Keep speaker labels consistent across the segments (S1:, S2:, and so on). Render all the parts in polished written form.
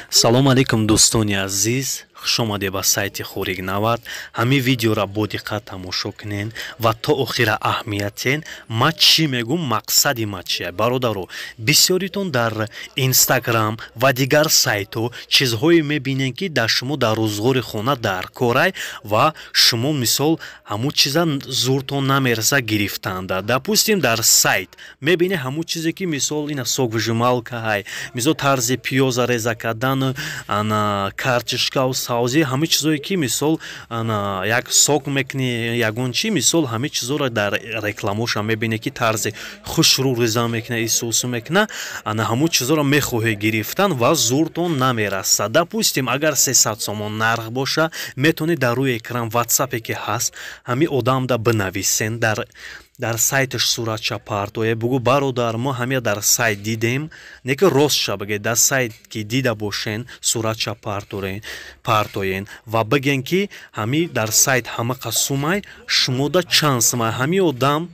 S1: салому алейкум дӯстони азиз, хуш омадед ба сайти Хӯрик Навард. ҳамин видеоро бо диққат тамошо кунед ва то охира аҳамиятен. ман чӣ мегӯм, мақсади ман чия? бародаро, бисёритон дар Инстаграм ва дигар сайтҳо чизҳое мебинед ки дар шумо дар рӯзгори хона дар корай ва шумо мисол ҳамун чиза зуртон намераса гирифтанда. Допустим, дар сайт мебинед ҳамун чизе ки мисол ина согвижималка, мисол тарзи пиёза реза кардан, картишка савзӣ, ҳамин чизое ки мисол як сок мекунӣ, ягон чи мисол ҳамин чизоро дар рекламаша мебинед ки тарзи хушрӯ реза мекуна, исусу мекуна, ҳамун чизоро мехоҳед гирифтан ва зуртон намераса. Допустим, агар 300 сомон нарх боша, метавонед дар рӯи экран ватсапе ки ҳаст, ҳамин одамда бинависен, дар сайташ суратша партоед, бугӯ бародар, мо ҳамия дар сайт дидем, не ки ростша бигед, дар сайт ки дида бошен суратша партоен ва бигем ки ҳамин дар сайт ҳамақа сумай шумода чанд сумай, ҳамин одам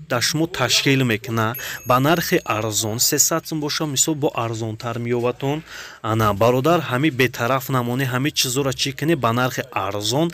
S1: дар шумо ташкил мекуна ба нархи арзон. 300 сум боша, мисол бо арзонтар меёватон. Бародар, ҳамин бетараф намонед, ҳамин чизоро чӣ кунед ба нархи арзон.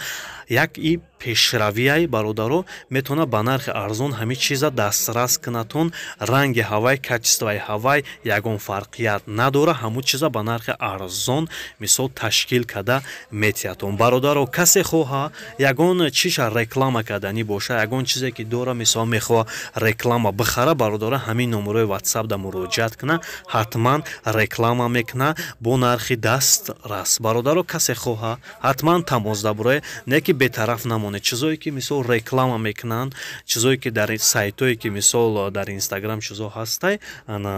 S1: як и пешравиай бародаро метавона ба нархи арзон ҳамин чиза дастрас кунатон. ранги ҳавай, качествои ҳавай ягон фарқият надора, ҳамун чиза ба нархи арзон мисол ташкил карда метиҳатон. бародаро, касе хоҳа ягон чиша реклама карданӣ боша, ягон чизе ки дора, мисол мехоҳа реклама бихара, бародаро ҳамин номерои ватсап да муроҷиат куна, ҳатман реклама мекуна бо нархи дастрас. бародаро, касе хоҳа ҳатман тамозда бурое, не ки бетараф намонед. чизое ки мисол реклама мекунанд, чизое ки дар сайтое ки мисол дар Инстаграм чизо ҳастай,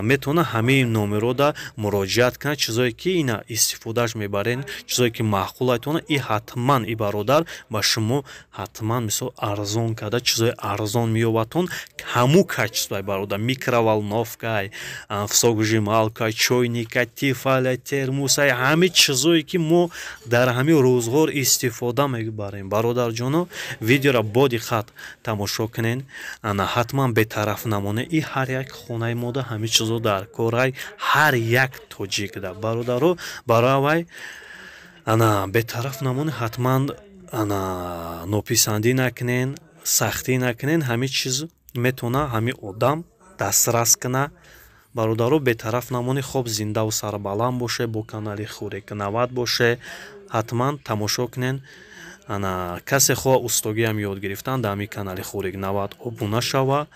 S1: метавона ҳамин номеро да муроҷиат кунад. чизое ки ина истифодаш мебарен, чизое ки маъқулатона, и ҳатман и бародар ба шумо ҳатман мисол арзон карда чизои арзон меёватон. ҳамун качествои бародар, микроволновка, согвижималка, чойника, тифаля, термуса, ҳамин чизое ки мо дар ҳамин рӯзгор истифода мебарем. бародарҷоно, видеоро бо диққат тамошо кунед, ҳатман бетараф намонед. и ҳар як хонаи мода ҳамин чизо дар корай, ҳар як тоҷикда. бародаро, барои вай бетараф намонед, ҳатман нописандӣ накунед, сахтӣ накунед, ҳамин чиз метавона ҳамин одам дастрас куна. бародаро, бетараф намонед, хоб зиндаву сарбаланд боше, бо канали Хӯрик Навард боше, ҳатман тамошо кунед. касе хоҳа устогиам ёд гирифтан, дар ҳамин канали Хӯрик Навард обуна шава,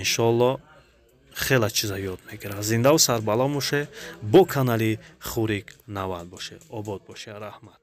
S1: иншоалло хеле чиза ёд мегирад. зиндаву сарбаланд боше, бо канали Хӯрик Навард боше. обод боше. раҳмат.